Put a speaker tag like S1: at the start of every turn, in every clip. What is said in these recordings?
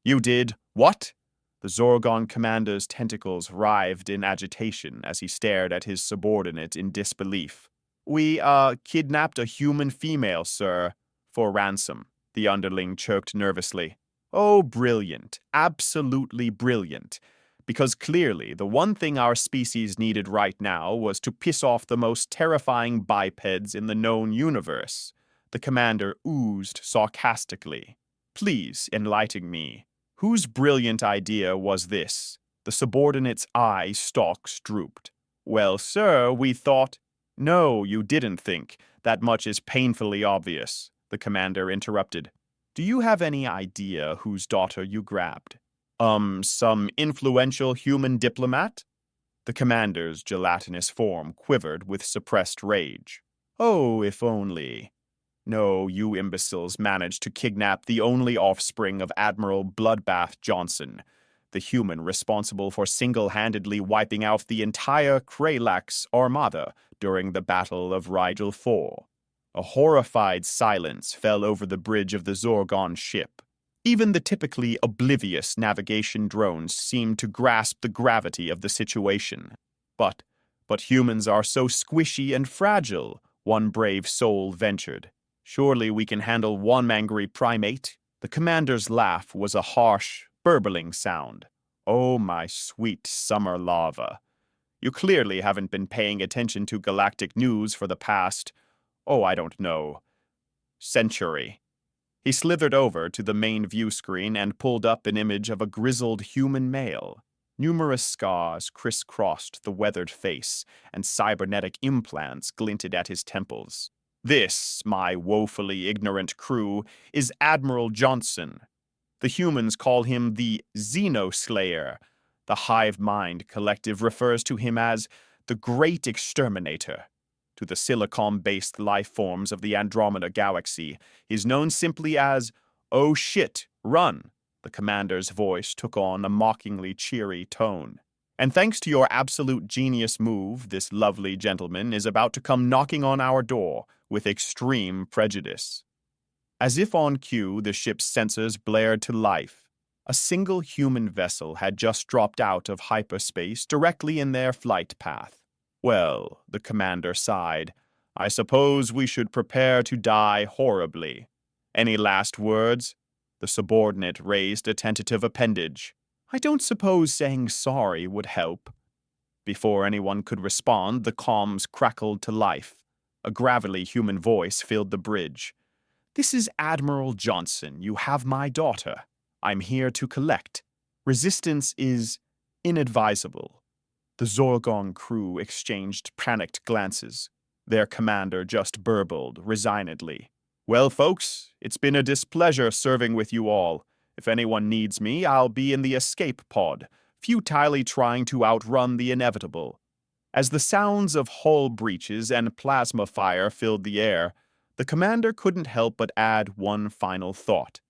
S1: You did what? The Zorgon commander's tentacles writhed in agitation as he stared at his subordinate in disbelief. We, kidnapped a human female, sir, for ransom, the underling choked nervously. Oh, brilliant. Absolutely brilliant. Because clearly, the one thing our species needed right now was to piss off the most terrifying bipeds in the known universe. The commander oozed sarcastically. Please enlighten me. Whose brilliant idea was this? The subordinate's eye stalks drooped. Well, sir, we thought— No, you didn't think. That much is painfully obvious, the commander interrupted. Do you have any idea whose daughter you grabbed? Some influential human diplomat? The commander's gelatinous form quivered with suppressed rage. Oh, if only. No, you imbeciles managed to kidnap the only offspring of Admiral Bloodbath Johnson, the human responsible for single-handedly wiping out the entire Kralax armada during the Battle of Rigel IV. A horrified silence fell over the bridge of the Zorgon ship. Even the typically oblivious navigation drones seemed to grasp the gravity of the situation. But humans are so squishy and fragile, one brave soul ventured. Surely we can handle one angry primate? The commander's laugh was a harsh, burbling sound. Oh, my sweet summer lava. You clearly haven't been paying attention to galactic news for the past, I don't know, century. He slithered over to the main view screen and pulled up an image of a grizzled human male. Numerous scars crisscrossed the weathered face, and cybernetic implants glinted at his temples. This, my woefully ignorant crew, is Admiral Johnson. The humans call him the Xenoslayer. The hive mind collective refers to him as the Great Exterminator. To the silicon-based life forms of the Andromeda Galaxy, he's known simply as, "Oh shit, run." The commander's voice took on a mockingly cheery tone. And thanks to your absolute genius move, this lovely gentleman is about to come knocking on our door with extreme prejudice. As if on cue, the ship's sensors blared to life. A single human vessel had just dropped out of hyperspace directly in their flight path. Well, the commander sighed, I suppose we should prepare to die horribly. Any last words? The subordinate raised a tentative appendage. I don't suppose saying sorry would help. Before anyone could respond, the comms crackled to life. A gravelly human voice filled the bridge. This is Admiral Johnson. You have my daughter. I'm here to collect. Resistance is inadvisable. The Zorgon crew exchanged panicked glances. Their commander just burbled resignedly. Well, folks, it's been a displeasure serving with you all. If anyone needs me, I'll be in the escape pod, futilely trying to outrun the inevitable. As the sounds of hull breaches and plasma fire filled the air, the commander couldn't help but add one final thought.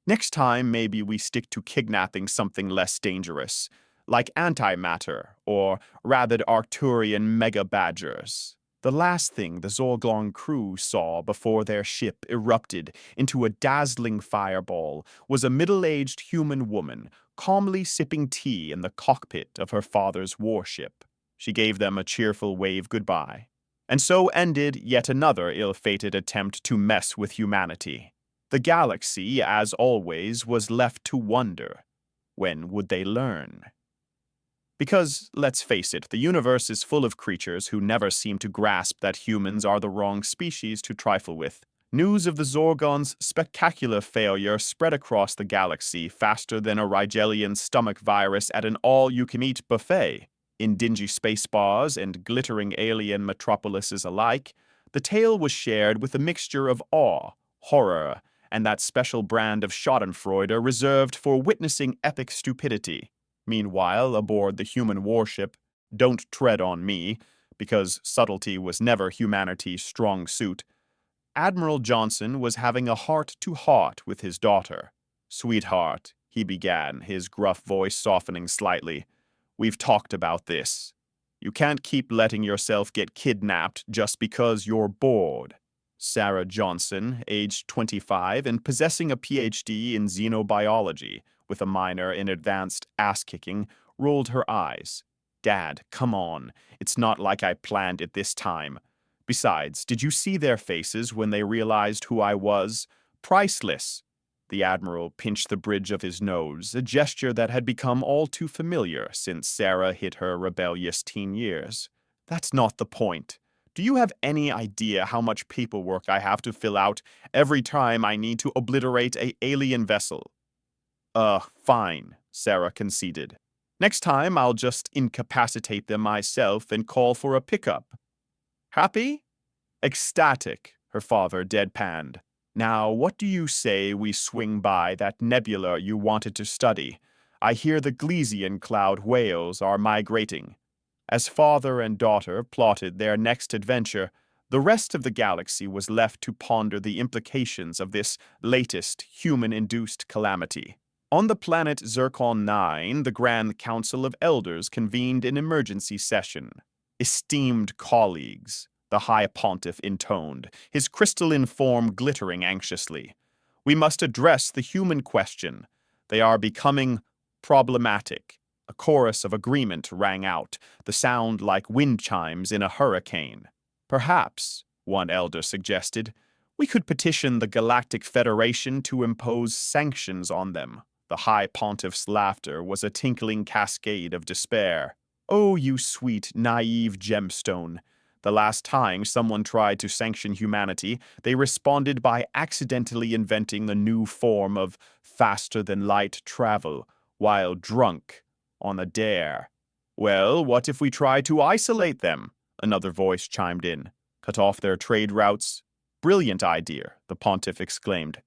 S1: Next time, maybe we stick to kidnapping something less dangerous, like antimatter or rabid Arcturian mega badgers. The last thing the Zorgon crew saw before their ship erupted into a dazzling fireball was a middle-aged human woman calmly sipping tea in the cockpit of her father's warship. She gave them a cheerful wave goodbye. And so ended yet another ill-fated attempt to mess with humanity. The galaxy, as always, was left to wonder. When would they learn? Because, let's face it, the universe is full of creatures who never seem to grasp that humans are the wrong species to trifle with. News of the Zorgon's spectacular failure spread across the galaxy faster than a Rigelian stomach virus at an all-you-can-eat buffet. In dingy space bars and glittering alien metropolises alike, the tale was shared with a mixture of awe, horror, and that special brand of schadenfreude reserved for witnessing epic stupidity. Meanwhile, aboard the human warship, Don't Tread on Me, because subtlety was never humanity's strong suit, Admiral Johnson was having a heart-to-heart with his daughter. Sweetheart, he began, his gruff voice softening slightly, we've talked about this. You can't keep letting yourself get kidnapped just because you're bored. Sarah Johnson, aged 25 and possessing a PhD in xenobiology with a minor in advanced ass-kicking, rolled her eyes. Dad, come on. It's not like I planned it this time. Besides, did you see their faces when they realized who I was? Priceless. The Admiral pinched the bridge of his nose, a gesture that had become all too familiar since Sarah hit her rebellious teen years. That's not the point. Do you have any idea how much paperwork I have to fill out every time I need to obliterate an alien vessel? Fine, Sarah conceded. Next time I'll just incapacitate them myself and call for a pickup. Happy? Ecstatic, her father deadpanned. Now, what do you say we swing by that nebula you wanted to study? I hear the Glesian cloud whales are migrating. As father and daughter plotted their next adventure, the rest of the galaxy was left to ponder the implications of this latest human-induced calamity. On the planet Zircon 9, the Grand Council of Elders convened an emergency session. Esteemed colleagues, the High Pontiff intoned, his crystalline form glittering anxiously. We must address the human question. They are becoming problematic. A chorus of agreement rang out, the sound like wind chimes in a hurricane. Perhaps, one elder suggested, we could petition the Galactic Federation to impose sanctions on them. The High Pontiff's laughter was a tinkling cascade of despair. Oh, you sweet, naive gemstone. The last time someone tried to sanction humanity, they responded by accidentally inventing the new form of faster-than-light travel, while drunk on a dare. Well, what if we try to isolate them? Another voice chimed in. Cut off their trade routes? Brilliant idea, the pontiff exclaimed.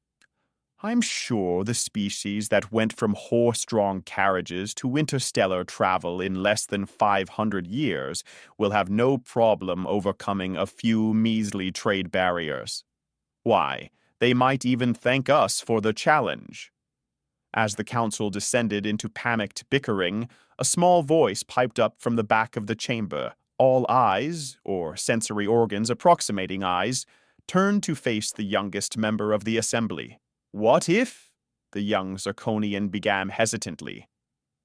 S1: I'm sure the species that went from horse-drawn carriages to interstellar travel in less than 500 years will have no problem overcoming a few measly trade barriers. Why, they might even thank us for the challenge. As the council descended into panicked bickering, a small voice piped up from the back of the chamber. All eyes, or sensory organs approximating eyes, turned to face the youngest member of the assembly. What if? The young Zirconian began hesitantly.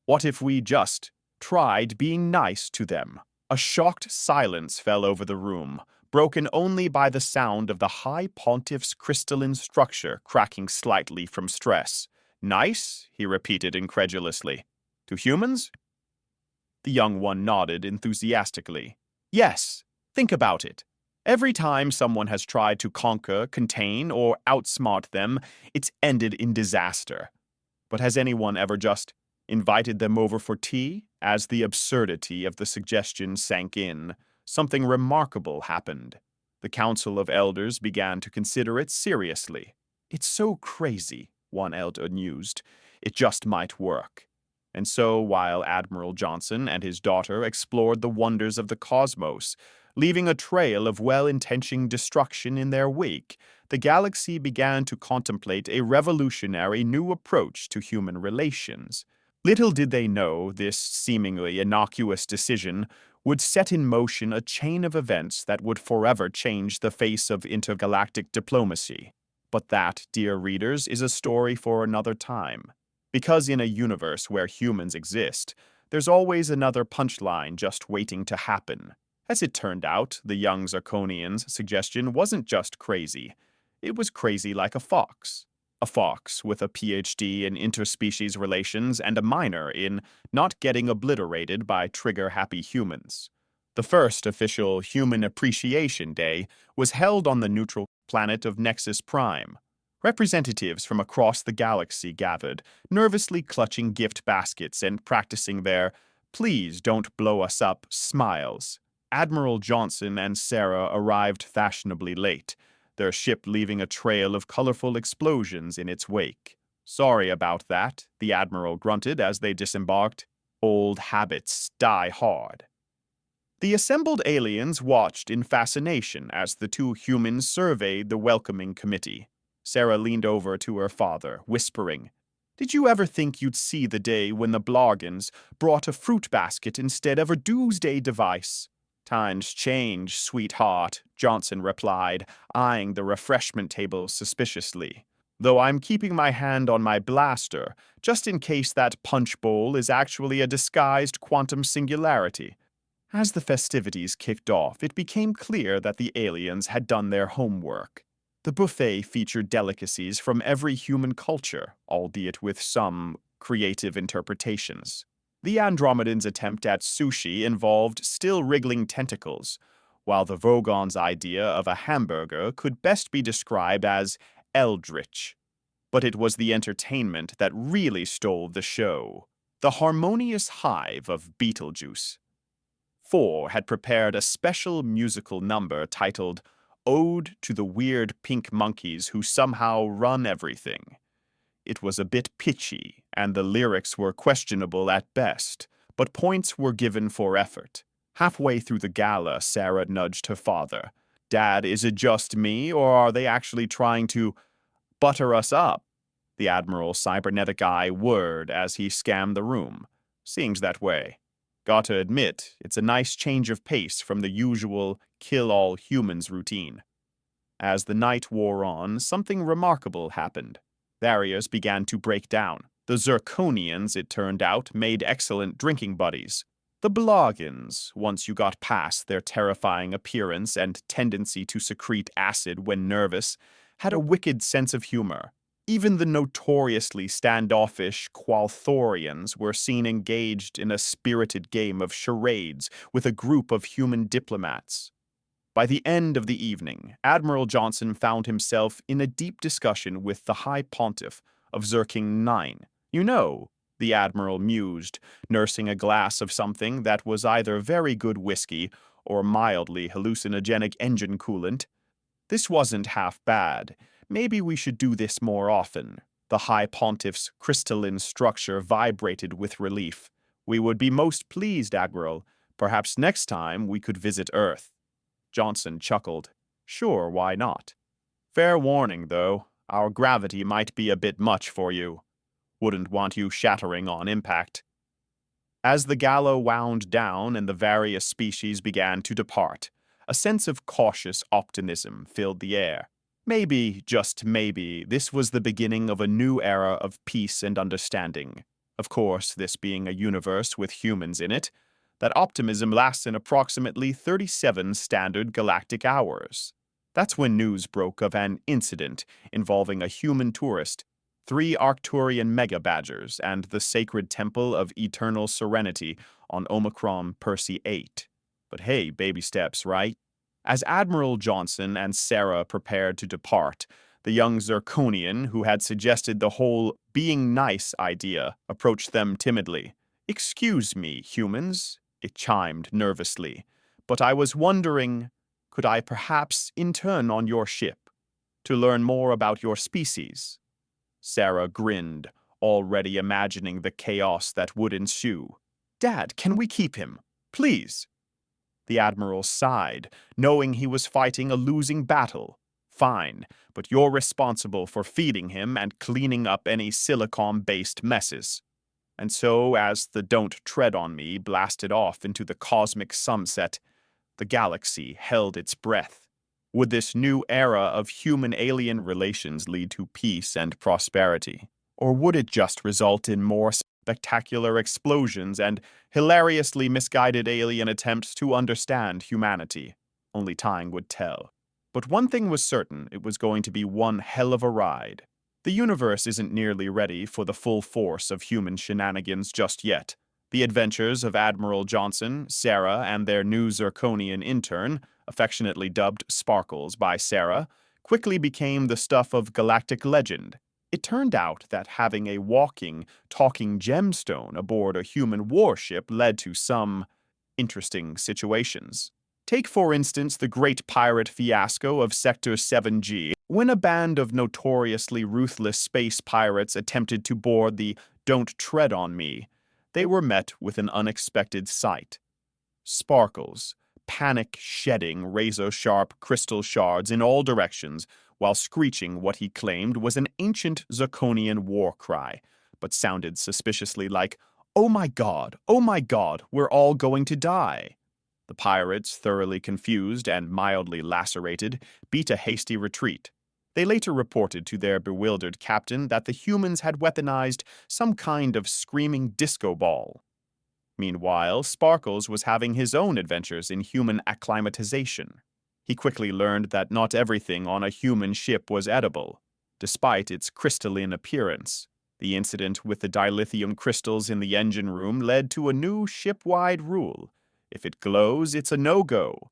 S1: What if we just tried being nice to them? A shocked silence fell over the room, broken only by the sound of the High Pontiff's crystalline structure cracking slightly from stress. Nice? He repeated incredulously. To humans? The young one nodded enthusiastically. Yes, think about it. Every time someone has tried to conquer, contain, or outsmart them, it's ended in disaster. But has anyone ever just invited them over for tea? As the absurdity of the suggestion sank in, something remarkable happened. The Council of Elders began to consider it seriously. It's so crazy, one elder mused. It just might work. And so, while Admiral Johnson and his daughter explored the wonders of the cosmos, leaving a trail of well-intentioned destruction in their wake, the galaxy began to contemplate a revolutionary new approach to human relations. Little did they know this seemingly innocuous decision would set in motion a chain of events that would forever change the face of intergalactic diplomacy. But that, dear readers, is a story for another time. Because in a universe where humans exist, there's always another punchline just waiting to happen. As it turned out, the young Zirconian's suggestion wasn't just crazy. It was crazy like a fox. A fox with a PhD in interspecies relations and a minor in not getting obliterated by trigger-happy humans. The first official Human Appreciation Day was held on the neutral planet of Nexus Prime. Representatives from across the galaxy gathered, nervously clutching gift baskets and practicing their "please don't blow us up" smiles. Admiral Johnson and Sarah arrived fashionably late, their ship leaving a trail of colorful explosions in its wake. Sorry about that, the Admiral grunted as they disembarked. Old habits die hard. The assembled aliens watched in fascination as the two humans surveyed the welcoming committee. Sarah leaned over to her father, whispering, "Did you ever think you'd see the day when the Blargans brought a fruit basket instead of a doomsday device?" Times change, sweetheart, Johnson replied, eyeing the refreshment table suspiciously. Though I'm keeping my hand on my blaster, just in case that punch bowl is actually a disguised quantum singularity. As the festivities kicked off, it became clear that the aliens had done their homework. The buffet featured delicacies from every human culture, albeit with some creative interpretations. The Andromedans' attempt at sushi involved still wriggling tentacles, while the Vogons' idea of a hamburger could best be described as eldritch. But it was the entertainment that really stole the show. The harmonious hive of Beetlejuice. Four had prepared a special musical number titled Ode to the Weird Pink Monkeys Who Somehow Run Everything. It was a bit pitchy, and the lyrics were questionable at best, but points were given for effort. Halfway through the gala, Sarah nudged her father. Dad, is it just me, or are they actually trying to butter us up? The Admiral's cybernetic eye whirred as he scanned the room. Seems that way. Gotta admit, it's a nice change of pace from the usual kill all humans routine. As the night wore on, something remarkable happened. Barriers began to break down. The Zirconians, it turned out, made excellent drinking buddies. The Bloggens, once you got past their terrifying appearance and tendency to secrete acid when nervous, had a wicked sense of humor. Even the notoriously standoffish Qualthorians were seen engaged in a spirited game of charades with a group of human diplomats. By the end of the evening, Admiral Johnson found himself in a deep discussion with the High Pontiff of Zirking 9. You know, the Admiral mused, nursing a glass of something that was either very good whiskey or mildly hallucinogenic engine coolant. This wasn't half bad. Maybe we should do this more often. The High Pontiff's crystalline structure vibrated with relief. We would be most pleased, Admiral. Perhaps next time we could visit Earth. Johnson chuckled. Sure, why not? Fair warning, though. Our gravity might be a bit much for you. Wouldn't want you shattering on impact. As the gala wound down and the various species began to depart, a sense of cautious optimism filled the air. Maybe, just maybe, this was the beginning of a new era of peace and understanding. Of course, this being a universe with humans in it, that optimism lasts in approximately 37 standard galactic hours. That's when news broke of an incident involving a human tourist, 3 Arcturian mega badgers, and the sacred temple of eternal serenity on Omicron Persei 8. But hey, baby steps, right? As Admiral Johnson and Sarah prepared to depart, the young Zirconian, who had suggested the whole being nice idea, approached them timidly. Excuse me, humans, it chimed nervously, but I was wondering, could I perhaps intern on your ship to learn more about your species? Sarah grinned, already imagining the chaos that would ensue. Dad, can we keep him? Please. The Admiral sighed, knowing he was fighting a losing battle. Fine, but you're responsible for feeding him and cleaning up any silicon-based messes. And so, as the Don't Tread on Me blasted off into the cosmic sunset, the galaxy held its breath. Would this new era of human-alien relations lead to peace and prosperity? Or would it just result in more spectacular explosions and hilariously misguided alien attempts to understand humanity? Only time would tell. But one thing was certain, it was going to be one hell of a ride. The universe isn't nearly ready for the full force of human shenanigans just yet. The adventures of Admiral Johnson, Sarah, and their new Zirconian intern, affectionately dubbed Sparkles by Sarah, quickly became the stuff of galactic legend. It turned out that having a walking, talking gemstone aboard a human warship led to some interesting situations. Take, for instance, the great pirate fiasco of Sector 7G, when a band of notoriously ruthless space pirates attempted to board the Don't Tread on Me. They were met with an unexpected sight. Sparkles, panic-shedding razor-sharp crystal shards in all directions, while screeching what he claimed was an ancient Zirconian war cry, but sounded suspiciously like, oh my God, we're all going to die." The pirates, thoroughly confused and mildly lacerated, beat a hasty retreat. They later reported to their bewildered captain that the humans had weaponized some kind of screaming disco ball. Meanwhile, Sparkles was having his own adventures in human acclimatization. He quickly learned that not everything on a human ship was edible, despite its crystalline appearance. The incident with the dilithium crystals in the engine room led to a new ship-wide rule. If it glows, it's a no-go.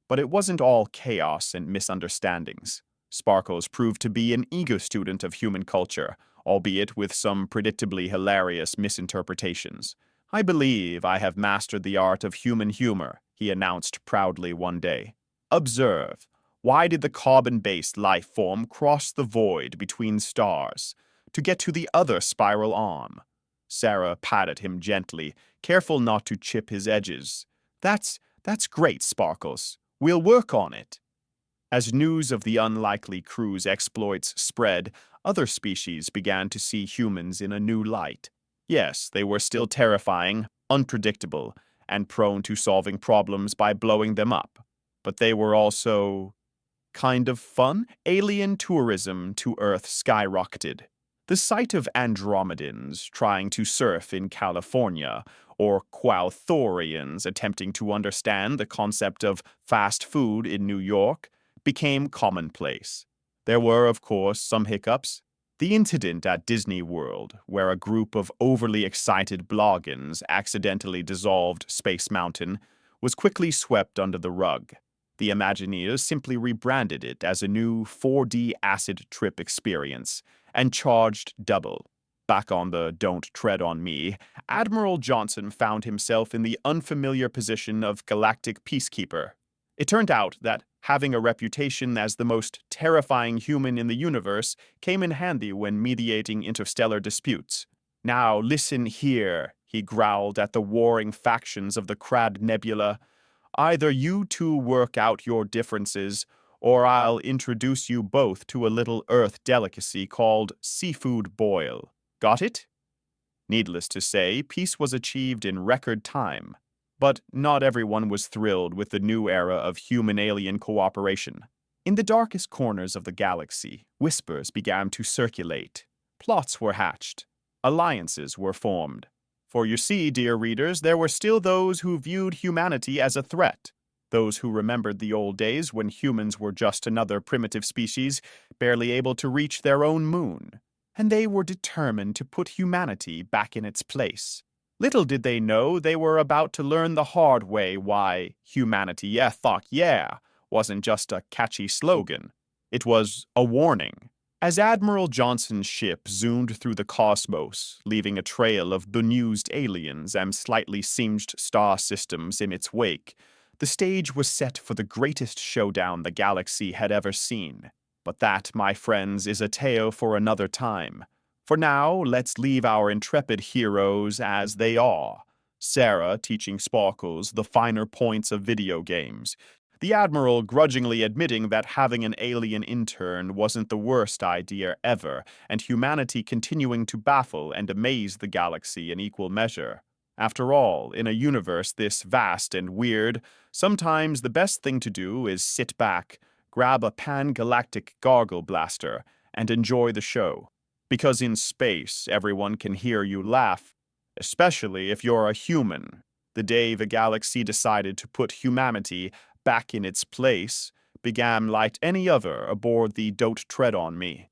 S1: But it wasn't all chaos and misunderstandings. Sparkles proved to be an eager student of human culture, albeit with some predictably hilarious misinterpretations. "I believe I have mastered the art of human humor," he announced proudly one day. "Observe. Why did the carbon-based life form cross the void between stars? To get to the other spiral arm." Sarah patted him gently, careful not to chip his edges. That's great, Sparkles. We'll work on it." As news of the unlikely crew's exploits spread, other species began to see humans in a new light. Yes, they were still terrifying, unpredictable, and prone to solving problems by blowing them up. But they were also kind of fun. Alien tourism to Earth skyrocketed. The sight of Andromedans trying to surf in California, or Quauthorians attempting to understand the concept of fast food in New York, became commonplace. There were, of course, some hiccups. The incident at Disney World, where a group of overly excited bloggins accidentally dissolved Space Mountain, was quickly swept under the rug. The Imagineers simply rebranded it as a new 4D acid trip experience and charged double. Back on the "Don't Tread on Me," Admiral Johnson found himself in the unfamiliar position of galactic peacekeeper. It turned out that having a reputation as the most terrifying human in the universe came in handy when mediating interstellar disputes. "Now listen here," he growled at the warring factions of the Crad Nebula. "Either you two work out your differences, or I'll introduce you both to a little Earth delicacy called seafood boil. Got it?" Needless to say, peace was achieved in record time. But not everyone was thrilled with the new era of human-alien cooperation. In the darkest corners of the galaxy, whispers began to circulate. Plots were hatched. Alliances were formed. For you see, dear readers, there were still those who viewed humanity as a threat. Those who remembered the old days when humans were just another primitive species, barely able to reach their own moon. And they were determined to put humanity back in its place. Little did they know they were about to learn the hard way why "humanity, yeah, fuck yeah" wasn't just a catchy slogan. It was a warning. As Admiral Johnson's ship zoomed through the cosmos, leaving a trail of bemused aliens and slightly singed star systems in its wake, the stage was set for the greatest showdown the galaxy had ever seen. But that, my friends, is a tale for another time. For now, let's leave our intrepid heroes as they are. Sarah teaching Sparkles the finer points of video games. The Admiral grudgingly admitting that having an alien intern wasn't the worst idea ever, and humanity continuing to baffle and amaze the galaxy in equal measure. After all, in a universe this vast and weird, sometimes the best thing to do is sit back, grab a pan-galactic gargle blaster, and enjoy the show. Because in space, everyone can hear you laugh, especially if you're a human. The day the galaxy decided to put humanity back in its place began like any other aboard the "Don't Tread on Me."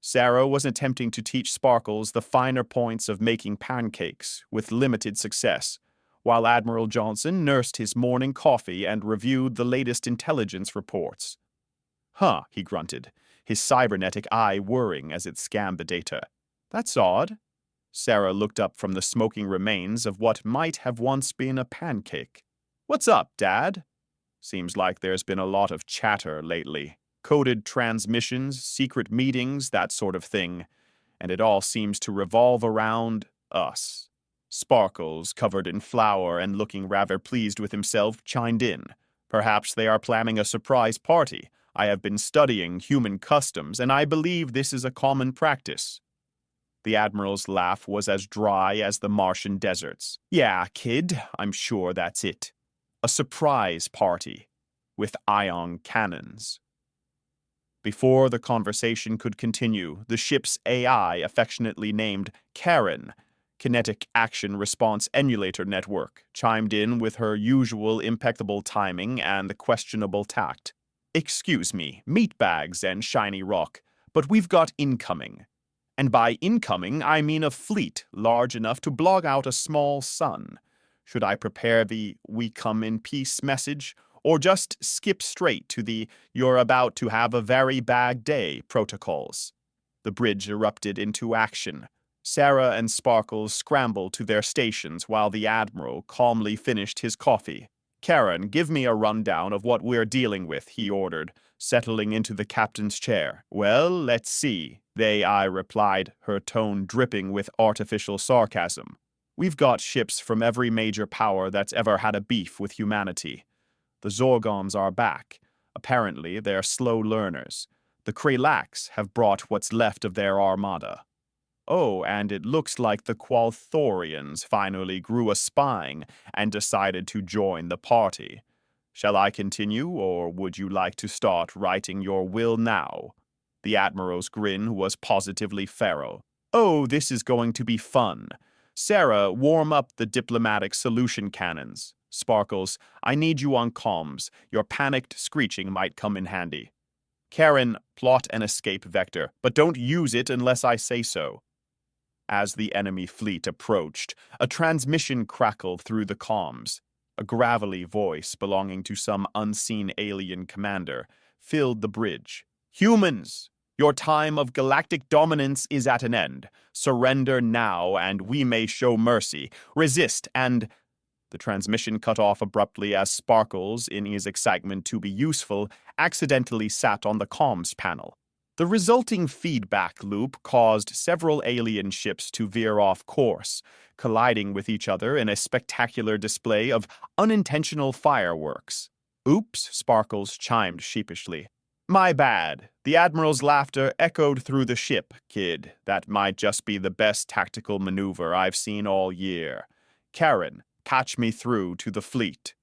S1: Sarah was attempting to teach Sparkles the finer points of making pancakes, with limited success, while Admiral Johnson nursed his morning coffee and reviewed the latest intelligence reports. "Huh," he grunted, his cybernetic eye whirring as it scanned the data. "That's odd." Sarah looked up from the smoking remains of what might have once been a pancake. "What's up, Dad?" "Seems like there's been a lot of chatter lately. Coded transmissions, secret meetings, that sort of thing. And it all seems to revolve around us." Sparkles, covered in flour and looking rather pleased with himself, chimed in. "Perhaps they are planning a surprise party. I have been studying human customs, and I believe this is a common practice." The Admiral's laugh was as dry as the Martian deserts. "Yeah, kid, I'm sure that's it." A surprise party with ion cannons. Before the conversation could continue, the ship's AI, affectionately named Karen, Kinetic Action Response Emulator Network, chimed in with her usual impeccable timing and questionable tact. Excuse me, meatbags and shiny rock, but we've got incoming. And by incoming, I mean a fleet large enough to blog out a small sun. Should I prepare the "we come in peace" message, or just skip straight to the "you're about to have a very bad day" protocols? The bridge erupted into action. Sarah and Sparkles scrambled to their stations while the Admiral calmly finished his coffee. Karen, give me a rundown of what we're dealing with, he ordered, settling into the captain's chair. Well, let's see, the AI replied, her tone dripping with artificial sarcasm. We've got ships from every major power that's ever had a beef with humanity. The Zorgons are back. Apparently, they're slow learners. The Kralax have brought what's left of their armada. Oh, and it looks like the Qualthorians finally grew a spine and decided to join the party. Shall I continue, or would you like to start writing your will now? The Admiral's grin was positively feral. Oh, this is going to be fun. Sarah, warm up the diplomatic solution cannons. Sparkles, I need you on comms. Your panicked screeching might come in handy. Karen, plot an escape vector, but don't use it unless I say so. As the enemy fleet approached, a transmission crackled through the comms. A gravelly voice belonging to some unseen alien commander filled the bridge. Humans, your time of galactic dominance is at an end. Surrender now, and we may show mercy. Resist, and... The transmission cut off abruptly as Sparkles, in his excitement to be useful, accidentally sat on the comms panel. The resulting feedback loop caused several alien ships to veer off course, colliding with each other in a spectacular display of unintentional fireworks. Oops, Sparkles chimed sheepishly. My bad. The Admiral's laughter echoed through the ship, kid. That might just be the best tactical maneuver I've seen all year. Karen, patch me through to the fleet.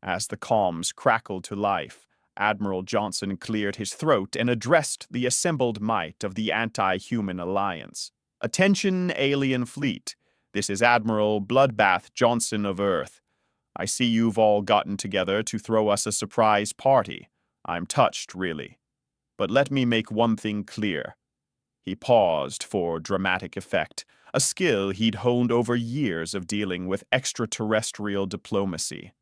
S1: As the comms crackled to life, Admiral Johnson cleared his throat and addressed the assembled might of the anti-human alliance. Attention, alien fleet. This is Admiral Bloodbath Johnson of Earth. I see you've all gotten together to throw us a surprise party. I'm touched, really. But let me make one thing clear. He paused for dramatic effect, a skill he'd honed over years of dealing with extraterrestrial diplomacy.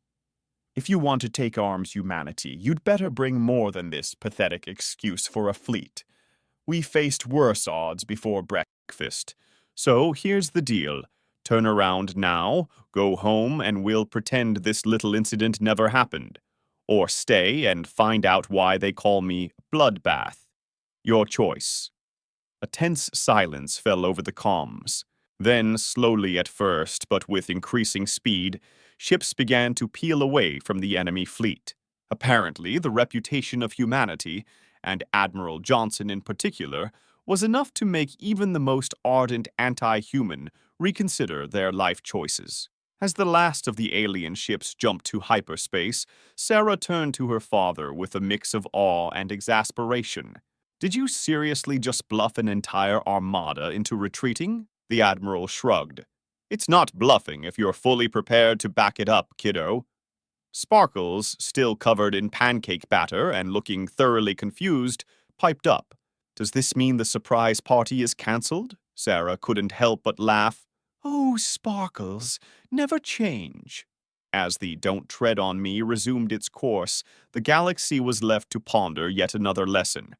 S1: If you want to take arms humanity, you'd better bring more than this pathetic excuse for a fleet. We faced worse odds before breakfast. So here's the deal. Turn around now, go home, and we'll pretend this little incident never happened. Or stay and find out why they call me Bloodbath. Your choice. A tense silence fell over the comms. Then, slowly at first, but with increasing speed, ships began to peel away from the enemy fleet. Apparently, the reputation of humanity, and Admiral Johnson in particular, was enough to make even the most ardent anti-human reconsider their life choices. As the last of the alien ships jumped to hyperspace, Sarah turned to her father with a mix of awe and exasperation. Did you seriously just bluff an entire armada into retreating? The Admiral shrugged. It's not bluffing if you're fully prepared to back it up, kiddo. Sparkles, still covered in pancake batter and looking thoroughly confused, piped up. Does this mean the surprise party is cancelled? Sarah couldn't help but laugh. Oh, Sparkles, never change. As the Don't Tread on Me resumed its course, the galaxy was left to ponder yet another lesson.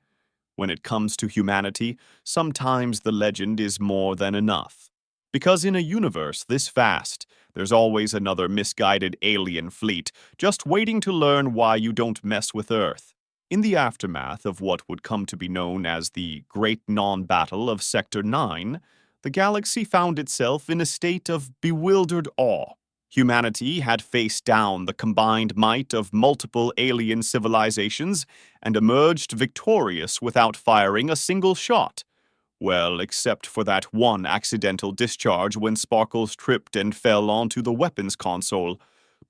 S1: When it comes to humanity, sometimes the legend is more than enough. Because in a universe this vast, there's always another misguided alien fleet just waiting to learn why you don't mess with Earth. In the aftermath of what would come to be known as the Great Non-Battle of Sector 9, the galaxy found itself in a state of bewildered awe. Humanity had faced down the combined might of multiple alien civilizations and emerged victorious without firing a single shot. Well, except for that one accidental discharge when Sparkles tripped and fell onto the weapons console.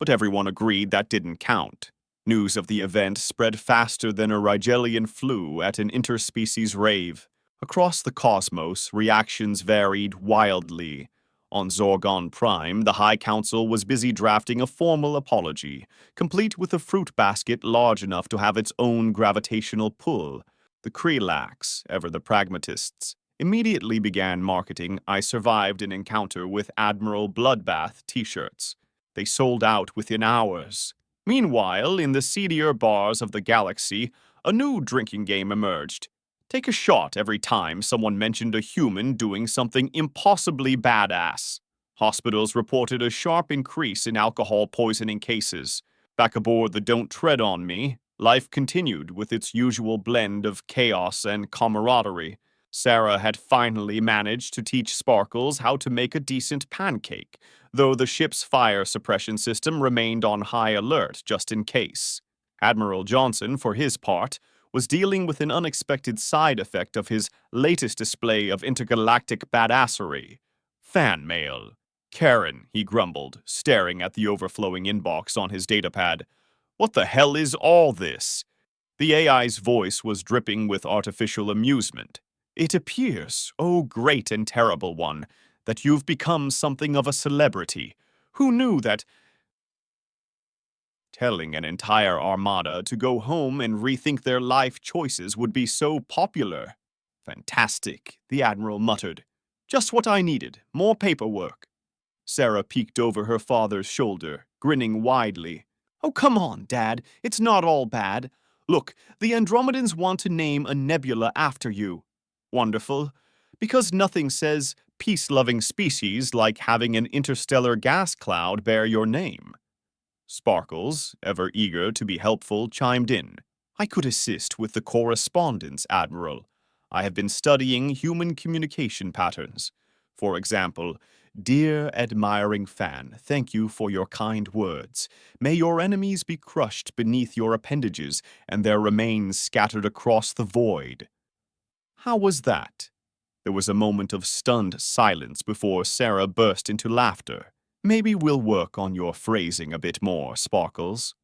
S1: but everyone agreed that didn't count. News of the event spread faster than a Rigelian flu at an interspecies rave. Across the cosmos, reactions varied wildly. On Zorgon Prime, the High Council was busy drafting a formal apology, complete with a fruit basket large enough to have its own gravitational pull. The Krelax, ever the pragmatists, immediately began marketing "I survived an encounter with Admiral Bloodbath" t-shirts. They sold out within hours. Meanwhile, in the seedier bars of the galaxy, a new drinking game emerged. Take a shot every time someone mentioned a human doing something impossibly badass. Hospitals reported a sharp increase in alcohol poisoning cases. Back aboard the Don't Tread on Me, life continued with its usual blend of chaos and camaraderie. Sarah had finally managed to teach Sparkles how to make a decent pancake, though the ship's fire suppression system remained on high alert just in case. Admiral Johnson, for his part, was dealing with an unexpected side effect of his latest display of intergalactic badassery. Fan mail. Karen, he grumbled, staring at the overflowing inbox on his datapad. What the hell is all this? The AI's voice was dripping with artificial amusement. It appears, oh great and terrible one, that you've become something of a celebrity. Who knew that telling an entire armada to go home and rethink their life choices would be so popular? Fantastic, the Admiral muttered. Just what I needed, more paperwork. Sarah peeked over her father's shoulder, grinning widely. Oh, come on, Dad, it's not all bad. Look, the Andromedans want to name a nebula after you. Wonderful, because nothing says peace-loving species like having an interstellar gas cloud bear your name. Sparkles, ever eager to be helpful, chimed in. I could assist with the correspondence, Admiral. I have been studying human communication patterns. For example, dear admiring fan, thank you for your kind words. May your enemies be crushed beneath your appendages and their remains scattered across the void. How was that? There was a moment of stunned silence before Sarah burst into laughter. Maybe we'll work on your phrasing a bit more, Sparkles.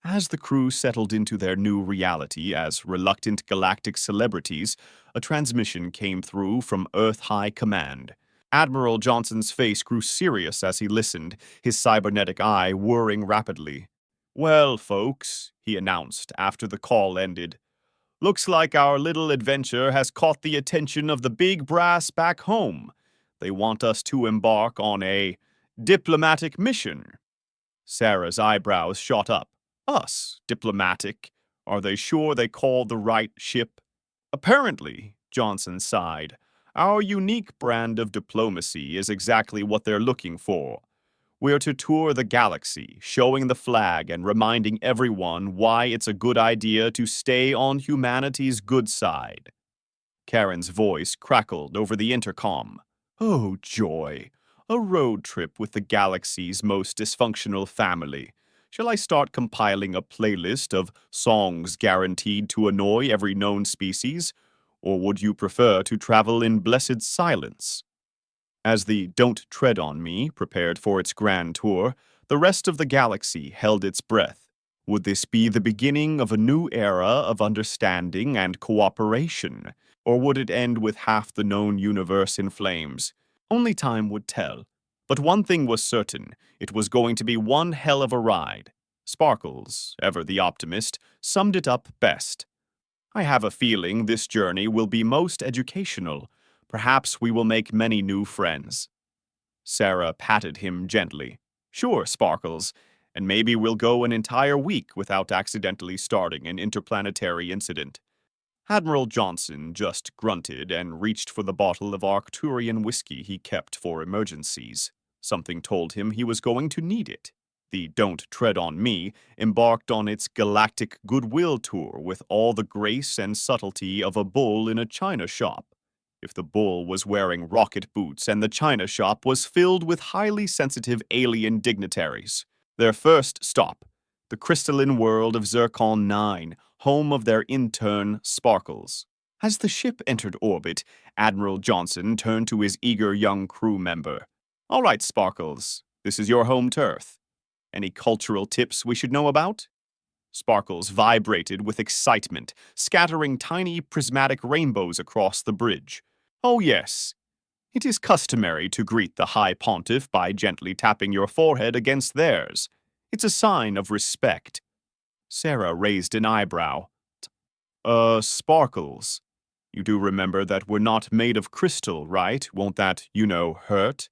S1: As the crew settled into their new reality as reluctant galactic celebrities, a transmission came through from Earth High Command. Admiral Johnson's face grew serious as he listened, his cybernetic eye whirring rapidly. Well, folks, he announced after the call ended, looks like our little adventure has caught the attention of the big brass back home. They want us to embark on a diplomatic mission. Sarah's eyebrows shot up. Us? Diplomatic? Are they sure they called the right ship? Apparently, Johnson sighed. Our unique brand of diplomacy is exactly what they're looking for. We're to tour the galaxy, showing the flag and reminding everyone why it's a good idea to stay on humanity's good side. Karen's voice crackled over the intercom. Oh, joy. A road trip with the galaxy's most dysfunctional family. Shall I start compiling a playlist of songs guaranteed to annoy every known species? Or would you prefer to travel in blessed silence? As the Don't Tread on Me prepared for its grand tour, the rest of the galaxy held its breath. Would this be the beginning of a new era of understanding and cooperation? Or would it end with half the known universe in flames? Only time would tell. But one thing was certain, it was going to be one hell of a ride. Sparkles, ever the optimist, summed it up best. I have a feeling this journey will be most educational. Perhaps we will make many new friends. Sarah patted him gently. Sure, Sparkles, and maybe we'll go an entire week without accidentally starting an interplanetary incident. Admiral Johnson just grunted and reached for the bottle of Arcturian whiskey he kept for emergencies. Something told him he was going to need it. The Don't Tread on Me embarked on its galactic goodwill tour with all the grace and subtlety of a bull in a china shop. If the bull was wearing rocket boots and the china shop was filled with highly sensitive alien dignitaries. Their first stop, the crystalline world of Zircon 9, home of their intern, Sparkles. As the ship entered orbit, Admiral Johnson turned to his eager young crew member. All right, Sparkles, this is your home turf. Any cultural tips we should know about? Sparkles vibrated with excitement, scattering tiny prismatic rainbows across the bridge. Oh, yes. It is customary to greet the High Pontiff by gently tapping your forehead against theirs. It's a sign of respect. Sarah raised an eyebrow. Sparkles. You do remember that we're not made of crystal, right? Won't that, hurt?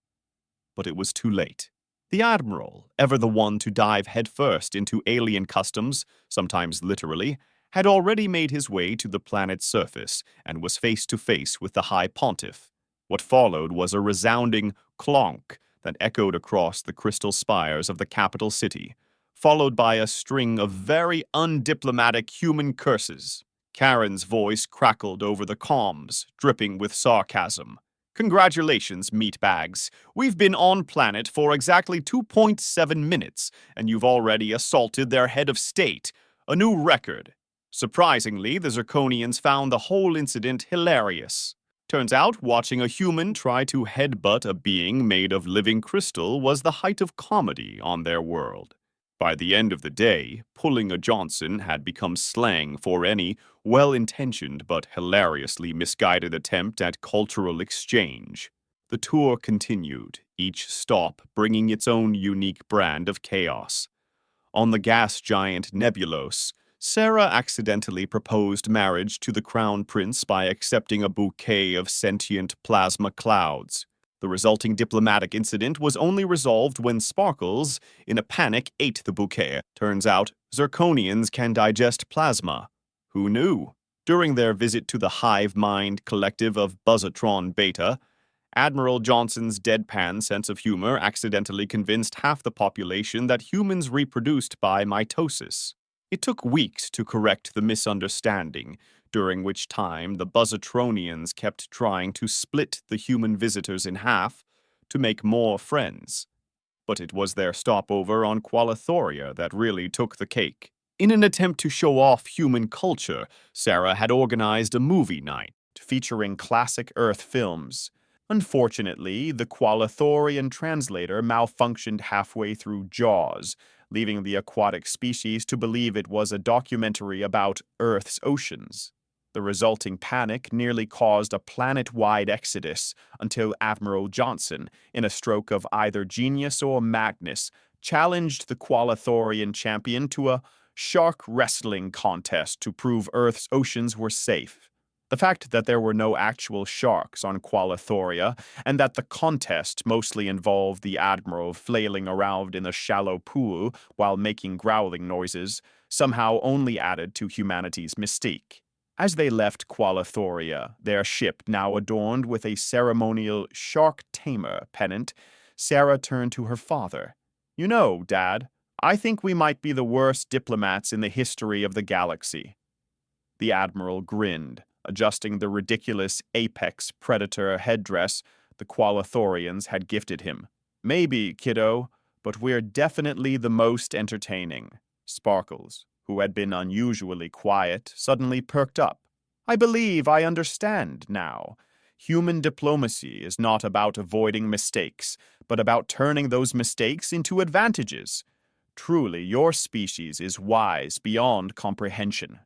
S1: But it was too late. The Admiral, ever the one to dive headfirst into alien customs, sometimes literally, had already made his way to the planet's surface and was face to face with the High Pontiff. What followed was a resounding clonk that echoed across the crystal spires of the capital city, followed by a string of very undiplomatic human curses. Karen's voice crackled over the comms, dripping with sarcasm. Congratulations, meatbags. We've been on planet for exactly 2.7 minutes, and you've already assaulted their head of state. A new record. Surprisingly, the Zirconians found the whole incident hilarious. Turns out, watching a human try to headbutt a being made of living crystal was the height of comedy on their world. By the end of the day, pulling a Johnson had become slang for any well-intentioned but hilariously misguided attempt at cultural exchange. The tour continued, each stop bringing its own unique brand of chaos. On the gas giant Nebulos, Sarah accidentally proposed marriage to the Crown Prince by accepting a bouquet of sentient plasma clouds. The resulting diplomatic incident was only resolved when Sparkles, in a panic, ate the bouquet. Turns out, Zirconians can digest plasma. Who knew? During their visit to the hive mind collective of Buzzatron Beta, Admiral Johnson's deadpan sense of humor accidentally convinced half the population that humans reproduced by mitosis. It took weeks to correct the misunderstanding, during which time the Buzzatronians kept trying to split the human visitors in half to make more friends. But it was their stopover on Qualithoria that really took the cake. In an attempt to show off human culture, Sarah had organized a movie night featuring classic Earth films. Unfortunately, the Qualithorian translator malfunctioned halfway through Jaws, leaving the aquatic species to believe it was a documentary about Earth's oceans. The resulting panic nearly caused a planet-wide exodus until Admiral Johnson, in a stroke of either genius or madness, challenged the Qualithorian champion to a shark wrestling contest to prove Earth's oceans were safe. The fact that there were no actual sharks on Qualithoria, and that the contest mostly involved the Admiral flailing around in the shallow pool while making growling noises, somehow only added to humanity's mystique. As they left Qualithoria, their ship now adorned with a ceremonial shark tamer pennant, Sarah turned to her father. You know, Dad, I think we might be the worst diplomats in the history of the galaxy. The Admiral grinned, adjusting the ridiculous apex predator headdress the Qualithorians had gifted him. Maybe, kiddo, but we're definitely the most entertaining. Sparkles, who had been unusually quiet, suddenly perked up. I believe I understand now. Human diplomacy is not about avoiding mistakes, but about turning those mistakes into advantages. Truly, your species is wise beyond comprehension.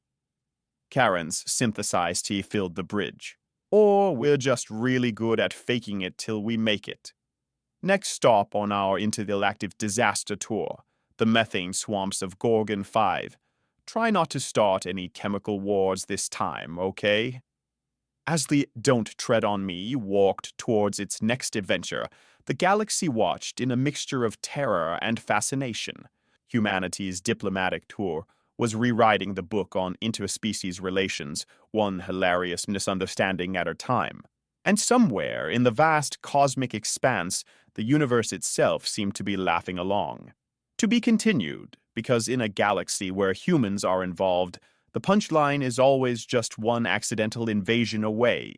S1: Karen's synthesized tea filled the bridge. Or we're just really good at faking it till we make it. Next stop on our intergalactic disaster tour, the methane swamps of Gorgon 5. Try not to start any chemical wars this time, okay? As the Don't Tread on Me walked towards its next adventure, the galaxy watched in a mixture of terror and fascination. Humanity's diplomatic tour was rewriting the book on interspecies relations, one hilarious misunderstanding at a time. And somewhere in the vast cosmic expanse, the universe itself seemed to be laughing along. To be continued, because in a galaxy where humans are involved, the punchline is always just one accidental invasion away.